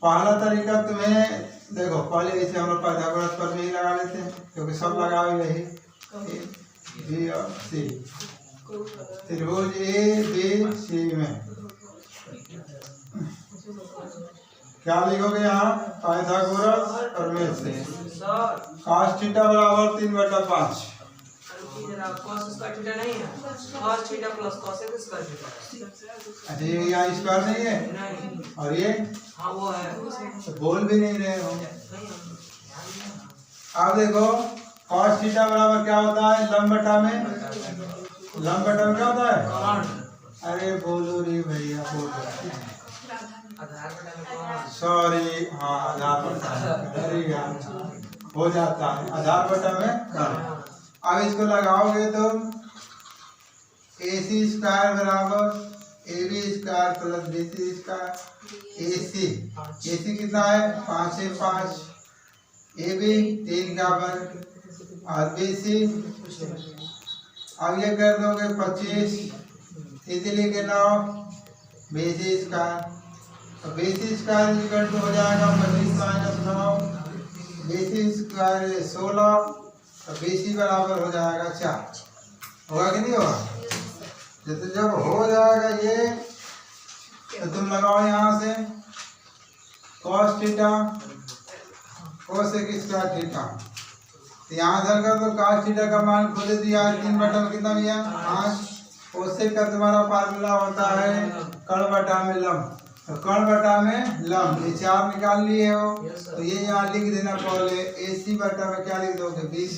पहला तरीका तुम्हें देखो पहले ऐसे हम लोग पाइथागोरस प्रमेय लगा लेते हैं क्योंकि सब लगाओ यही बी और सी त्रिभुज ABC में क्या लिखोगे यहाँ पाइथागोरस प्रमेय से cos थीटा बराबर 3/5 cos स्क्वायर थीटा नहीं है, cos theta plus cosec square theta है। अच्छा ये यहाँ स्क्वायर नहीं है नहीं, और ये हाँ वो है। तो बोल भी नहीं रहे हो। नहीं, अब देखो cos थीटा बराबर क्या होता है लंब बटा में, लंब बटा में क्या होता है, कौन अरे बोलो रे भैया बोलो, आधार बटा में कौन, सॉरी हाँ आधार बटा में, अरे यार हो जाता है आधार बटा में कर। अब इसको लगाओगे तो AC स्क्वायर बराबर AB square plus BC square, AC कितना है 5 से 5, AB 3 का वर्ग और BC, अब ये कर दोगे 25, इसलिए के 9 BC स्क्वायर, तो BC स्क्वायर इक्वल टू हो जाएगा 25 माइनस 9, BC स्क्वायर 16, तो BC बराबर हो जाएगा 4। होगा कि नहीं होगा? जब हो जाएगा ये तो तुम लगाओ यहाँ से cos theta cosec square theta, तो यहाँ से कर दो cos थीटा का मान खुद दिया है 3 बटा में कितना भैया 5, cosec का तुम्हारा फार्मूला होता है कर्ण बटा में लंब, तो कर्ण बटा में लंब ये 4 निकाल लिए हो, तो ये यहाँ लिख देना पहले AC बटा में क्या लिख दोगे BC।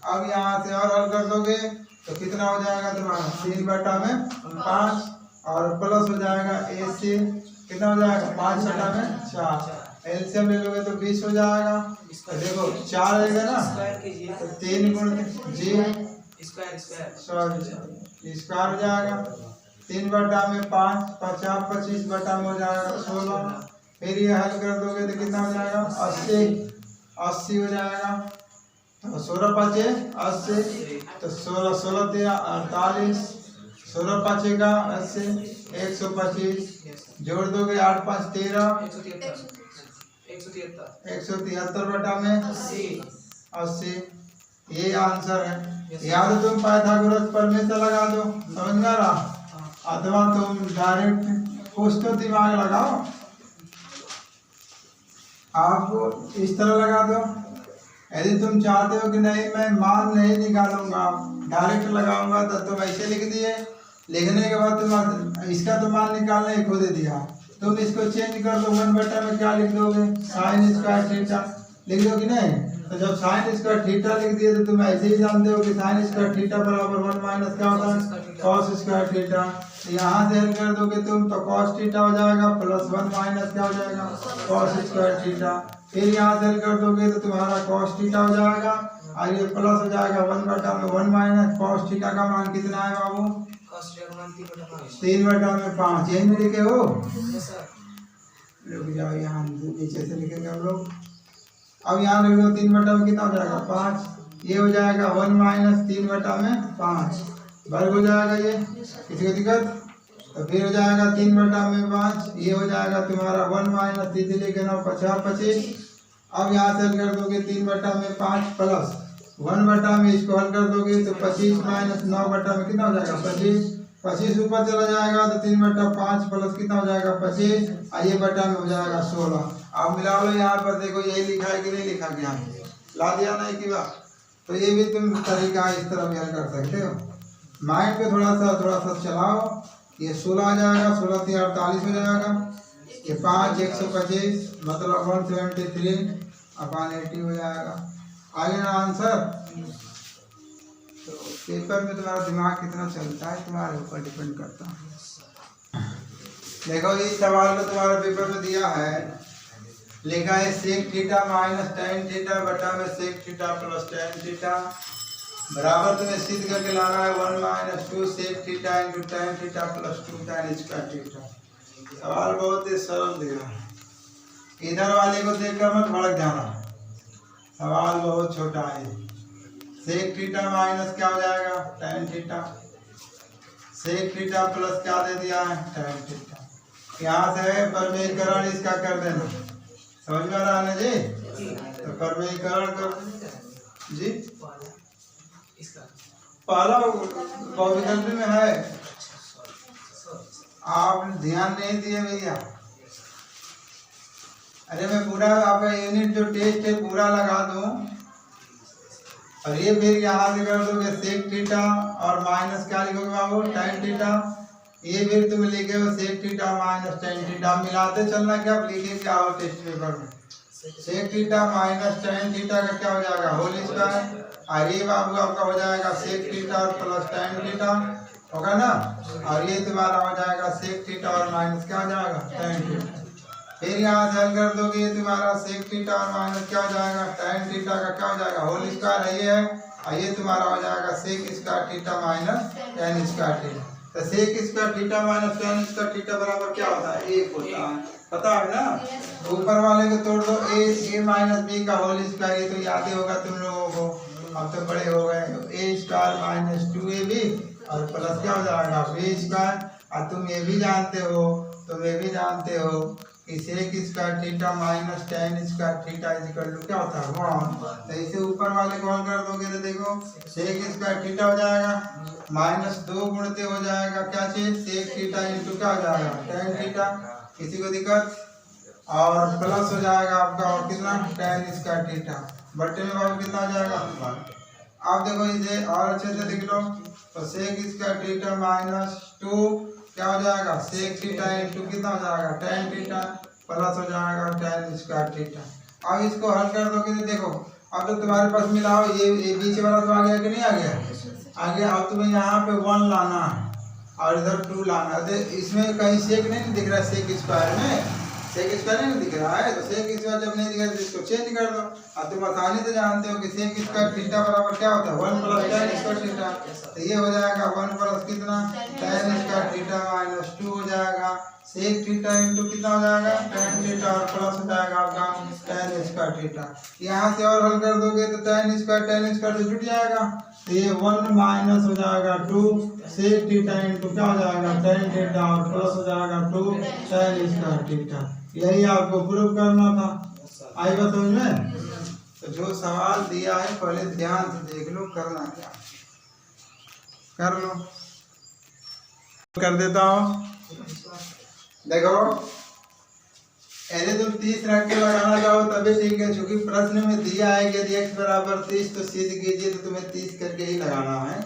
अब यहाँ से और हल कर दोगे तो कितना हो जाएगा तुम्हारा 3 बटा में 5 और प्लस हो जाएगा AC कितना हो जाएगा 5 बटा में 4, एलसीएम ले लोगे तो 20 हो जाएगा। तो देखो 4 रहेगा ना स्क्वायर कीजिए, तो 3 गुण जी स्क्वायर स्क्वायर सॉरी स्क्वायर हो जाएगा 3 बटा में 5, 50 25 बटा में हो जाएगा 16, फिर ये हल कर दोगे तो कितना हो जाएगा 80 हो जाएगा, तो 16 5 80, तो 16 16 48, 16 5 का 80 125, जोड़ दोगे 8 5 13, 173 बटा में 80, ये आंसर है। या तो तुम पाइथागोरस प्रमेय से लगा दो, समझ में आ रहा, अथवा तुम डायरेक्ट कुछ तो दिमाग लगाओ, आप इस तरह लगा दो। यदि तुम चाहते हो कि नहीं मैं मान नहीं निकालूंगा डायरेक्ट लगाऊंगा तो तुम ऐसे लिख दिए, लिखने के बाद तुम इसका तो मान निकालने ही खुद दिया, तुम इसको चेंज कर दो 1 बटा में क्या लिख दोगे साइन स्क्वायर थीटा लिख दो कि नहीं, तो जब साइन स्क्वायर थीटा लिख दिए तो तुम ऐसे ही जानते हो कि साइन स्क्वायर थीटा बराबर 1 माइनस क्या होता है कॉस स्क्वायर थीटा, यहाँ से हल कर दोगे तुम तो कॉस थीटा हो जाएगा प्लस 1 माइनस क्या हो जाएगा कॉस स्क्वायर थीटा, फिर यहाँ से हल कर दोगे तो तुम्हारा कॉस थीटा हो जाएगा और ये प्लस हो जाएगा 1 बटा में 1 माइनस कॉस थीटा का मान कितना है बाबू 3 बटा में 5, यही में लिखे हो, रुक जाओ यहाँ नीचे से लिखेंगे हम लोग। अब यहाँ लिख दो 3 बटा में कितना हो जाएगा 5, ये हो जाएगा 1 माइनस 3 बटा में 5 वर्ग हो जाएगा, ये किसी को दिक्कत, तो फिर हो जाएगा 3 बटा में 5, ये हो जाएगा तुम्हारा 1 माइनस 3 लेके 9 50 25। अब यहाँ से हल कर दोगे 3 बटा में 5 प्लस 1 बटा में इसको हल कर दोगे तो 25 माइनस 9 बटा में कितना हो जाएगा 25 ऊपर चला जाएगा तो 3 बटा 5 प्लस कितना हो जाएगा 25 और ये बटा में हो जाएगा 16। अब मिला लो यहाँ पर देखो यही लिखा है कि नहीं लिखा गया, ला दिया नहीं कि बात, तो ये भी तुम तरीका इस तरह भी हल कर सकते हो, माइंड पे थोड़ा सा चलाओ, ये 16 आ जाएगा 16 3 48 हो जाएगा, ये 5 125 मतलब 173 अपॉन 80 हो जाएगा, आगे ना आंसर। तो पेपर में तुम्हारा दिमाग कितना चलता है तुम्हारे ऊपर डिपेंड करता है। देखो इस सवाल को तुम्हारे पेपर में दिया है, लिखा है sec theta minus tan theta बटा में sec theta plus tan theta बराबर तुम्हें सिद्ध करके लाना है 1 minus 2 sec theta into tan theta plus 2 tan square theta. सवाल बहुत ही सरल दिया है, इधर वाले को देखकर मत भड़क जाना, सवाल बहुत छोटा है। सेक थीटा माइनस क्या हो जाएगा tan theta, sec theta plus क्या दे दिया है टेन थीटा, यहाँ से परमेयीकरण इसका कर देना, समझ में आ रहा है जी, तो परमेयीकरण कर जी, पहला बहुविकल्पी में है, आप ध्यान नहीं दिए भैया। अरे मैं पूरा आपका यूनिट जो टेस्ट है पूरा लगा दूं, और ये फिर यहाँ से कर दोगे सेक थीटा और माइनस क्या लिखोगे बाबू tan थीटा। ये फिर तुम लिखे हो sec theta minus tan theta. मिलाते चलना क्या लिखे क्या हो टेस्ट पेपर में sec theta minus tan theta का क्या हो जाएगा होल स्क्वायर। और ये बाबू आपका हो जाएगा सेक थीटा और प्लस tan थीटा होगा ना। और ये तुम्हारा हो जाएगा सेक थीटा और माइनस क्या हो जाएगा tan थीटा। फिर यहाँ से हल कर दोगे तुम्हारा सेक थीटा और माइनस क्या हो जाएगा tan थीटा का क्या हो जाएगा होल स्क्वायर है ये है। और ये तुम्हारा हो जाएगा sec square theta minus tan square theta. तो sec square theta minus tan square theta बराबर क्या होता है 1 होता है पता है ना। ऊपर वाले को तोड़ दो a माइनस b का होल स्क्वायर। ये तो याद ही होगा तुम लोगों को अब तो बड़े हो गए। a स्क्वायर माइनस 2ab और प्लस क्या हो जाएगा b स्क्वायर। और तुम ये भी जानते हो कि sec square theta minus tan square theta is equal to क्या होता है 1। तो इसे ऊपर वाले को हल कर दोगे तो देखो सेक स्क्वायर थीटा हो जाएगा माइनस 2 गुणते हो जाएगा क्या चीज सेक थीटा इंटू क्या हो जाएगा tan थीटा। किसी को दिक्कत और प्लस हो जाएगा आपका और कितना tan स्क्वायर थीटा बट्टे में बाबू कितना हो जाएगा। आप देखो इसे और अच्छे से लिख लो तो सेक स्क्वायर थीटा माइनस 2 क्या हो जाएगा सेक थीटा इंटू कितना हो जाएगा tan थीटा प्लस हो जाएगा tan स्क्वायर थीटा। अब इसको हल कर दोगे तो देखो अब तो तुम्हारे पास मिलाओ ये बीच वाला तो आ गया कि नहीं आ गया आ गया। अब तुम्हें यहाँ पे 1 लाना है और इधर 2 लाना है। तो इसमें कहीं सेक नहीं दिख रहा है सेक स्क्वायर में सेक स्क्वायर नहीं दिख रहा है। तो सेक स्क्वायर जब नहीं दिख रहा है तो इसको चेंज कर दो। और तुम आसानी से जानते हो कि सेक स्क्वायर थीटा बराबर क्या होता है 1 प्लस tan स्क्वायर थीटा। तो ये हो जाएगा 1 प्लस कितना tan स्क्वायर थीटा माइनस 2 हो जाएगा सेक थीटा इंटू कितना हो जाएगा tan थीटा और प्लस हो जाएगा आपका tan स्क्वायर थीटा। यहाँ से और हल कर दोगे तो tan स्क्वायर से जुट जाएगा। तो ये 1 माइनस हो जाएगा 2 सेक थीटा इंटू क्या हो जाएगा tan थीटा और प्लस हो जाएगा 2 tan स्क्वायर थीटा। यही आपको प्रूव करना था। आई बात समझ में। तो जो सवाल दिया है पहले ध्यान से देख लो करना क्या कर लो कर देता हूँ। देखो यदि तुम 30 रख के लगाना चाहो तभी ठीक है क्योंकि प्रश्न में दिया है कि यदि x बराबर 30 तो सिद्ध कीजिए तो तुम्हें 30 करके ही लगाना है।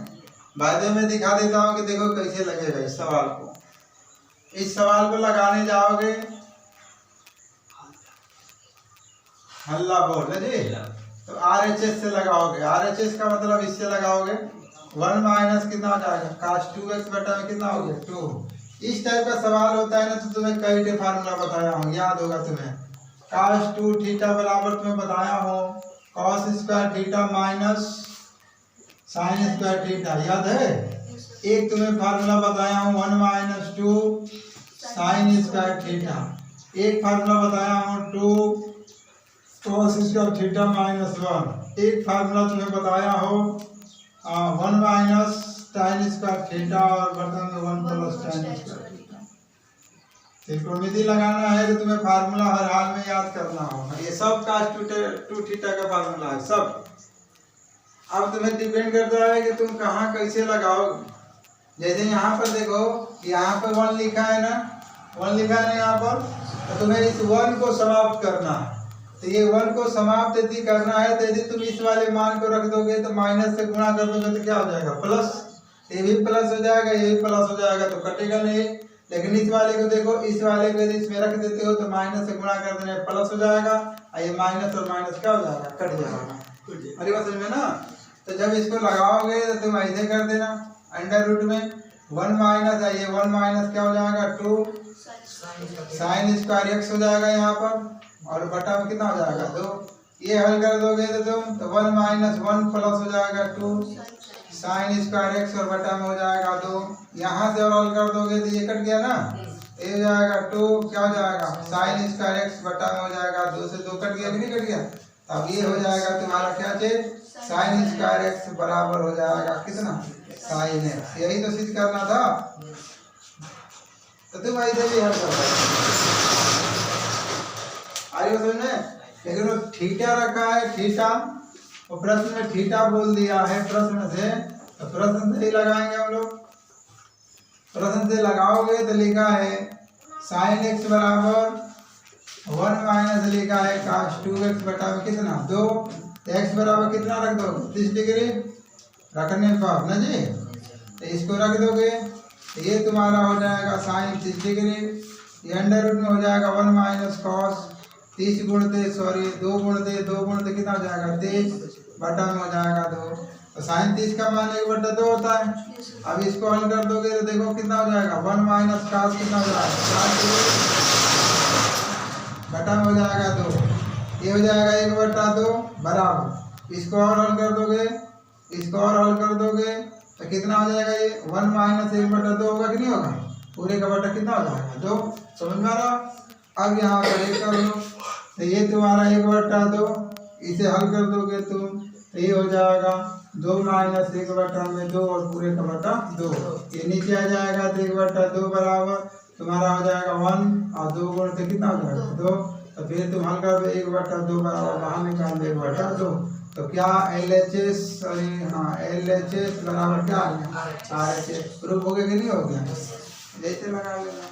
बाद में दिखा देता हूँ कि देखो कैसे लगेगा इस सवाल को। इस सवाल को लगाने जाओगे हल्ला बोल जी तो RHS से लगाओगे। RHS का मतलब इससे लगाओगे 1 माइनस कितना हो जाएगा cos 2x बटा में कितना हो गया 2। इस टाइप का सवाल होता है ना तो तुम्हें कई डे फार्मूला बताया हूँ याद होगा तुम्हें। cos 2 थीटा बराबर तुम्हें बताया हूँ cos square theta minus sin square theta याद है। एक तुम्हें फार्मूला बताया हूँ 1 माइनस 2 sin स्क्वायर थीटा। एक फार्मूला बताया हूँ 2 cos स्क्वायर थीटा माइनस 1। एक फार्मूला तुम्हें बताया हो 1 माइनस tan स्क्वायर थीटा और बर्तन में 1 प्लस tan स्क्वायर थीटा। त्रिकोणमिति लगाना है तो तुम्हें फार्मूला हर हाल में याद करना होगा। ये सब cos 2 थीटा का फार्मूला है सब। अब तुम्हें डिपेंड करता है कि तुम कहाँ कैसे लगाओगे। जैसे यहाँ पर देखो यहाँ पर 1 लिखा है ना 1 लिखा है ना यहाँ पर तो तुम्हें इस 1 को समाप्त करना है। तो ये 1 को समाप्त यदि करना है तो यदि तुम इस वाले मान को रख दोगे तो माइनस से गुणा कर दोगे तो क्या हो जाएगा प्लस। ये भी प्लस हो जाएगा ये भी प्लस हो जाएगा तो कटेगा नहीं। लेकिन इस वाले को देखो इस वाले को यदि इसमें रख देते हो तो माइनस से गुणा कर देने प्लस हो जाएगा और ये माइनस और माइनस क्या हो जाएगा कट जाएगा। अरे बात समझ में ना। तो जब इसको लगाओगे तो तुम ऐसे कर देना अंडर रूट में 1 माइनस है ये 1 माइनस क्या हो जाएगा 2 sin स्क्वायर x हो जाएगा यहाँ पर और बटा में कितना हो जाएगा 2। ये हल कर दोगे तो तुम तो 1 माइनस 1 प्लस हो जाएगा 2 sin स्क्वायर x और बटा में हो जाएगा 2। यहाँ से और हल कर दोगे तो ये कट गया ना ये हो जाएगा 2 क्या हो जाएगा sin स्क्वायर x बटा में हो जाएगा 2 से 2 कट गया कि नहीं कट गया। अब ये हो जाएगा तुम्हारा क्या चीज sin स्क्वायर x बराबर हो जाएगा कितना sin x। यही तो सिद्ध करना था तो तुम ऐसे भी हल कर आगे समझ। लेकिन वो थीटा रखा है थीटा वो प्रश्न में थीटा बोल दिया है प्रश्न से तो प्रश्न से ही लगाएंगे हम लोग। प्रश्न से लगाओगे तो लिखा है sin x बराबर 1 माइनस लिखा है cos 2x बटा में कितना 2 एक्स बराबर कितना रख दो 30 डिग्री रखने पर ना जी। तो इसको रख दोगे तो ये तुम्हारा हो जाएगा साइन 30 डिग्री, ये अंडर रूट में हो जाएगा 1 माइनस कॉस 30 गुणते 2 गुणते कितना हो जाएगा 23 बटा में हो जाएगा 2। तो साइन 30 का मान 1/2 होता है। अब इसको हल कर दोगे तो देखो कितना हो जाएगा 1 माइनस कॉस कितना हो जाएगा बटा में हो जाएगा 2, ये हो जाएगा 1/2 बराबर। इसको और हल कर दोगे तो कितना हो जाएगा ये 1 माइनस 1/2 होगा कि नहीं होगा, पूरे का बटा कितना हो जाएगा 2। समझ में आ रहा। अब यहाँ पर एक कर लो तो ये तुम्हारा 1/2, इसे हल कर दोगे तुम तो ये हो जाएगा 2 माइनस 1/2 और पूरे का बटा 2, ये नीचे आ जाएगा तो 1/2 बराबर तुम्हारा हो जाएगा 1 और 2 गुण से कितना हो जाएगा 2। तो फिर तुम हल कर दो 1/2 बराबर बाहर निकाल दो 1/2। तो क्या LHS LHS बराबर क्या आ गया RHS। प्रूफ हो गया कि नहीं हो गया, जैसे लगा लेना।